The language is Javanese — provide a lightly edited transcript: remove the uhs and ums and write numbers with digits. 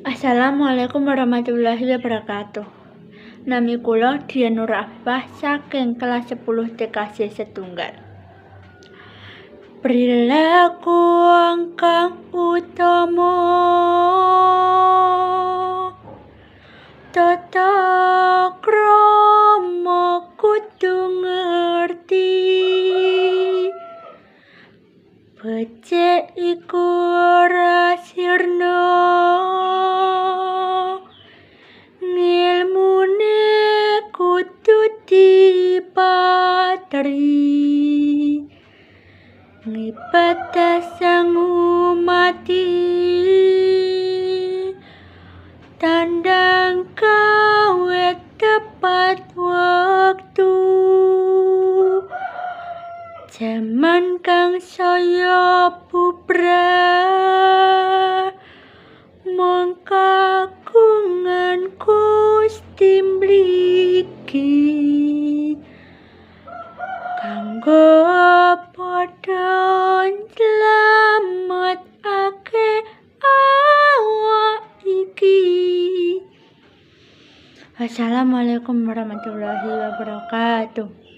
Assalamualaikum warahmatullahi wabarakatuh. Nami kula Dian Nur Afifah saking kelas 10 TKJ setunggal. Perilaku kang utama tata krama kudu ngerti, becik iku ora sirna, ngilmune kudu dipatri, ngibadah sang mati, tandang gawe tepat waktu, jaman kang saya bubrah, mung kagungan Gusti mligi, kanggo padha nylametake awak iki. Wassalamualaikum warahmatullahi wabarakatuh.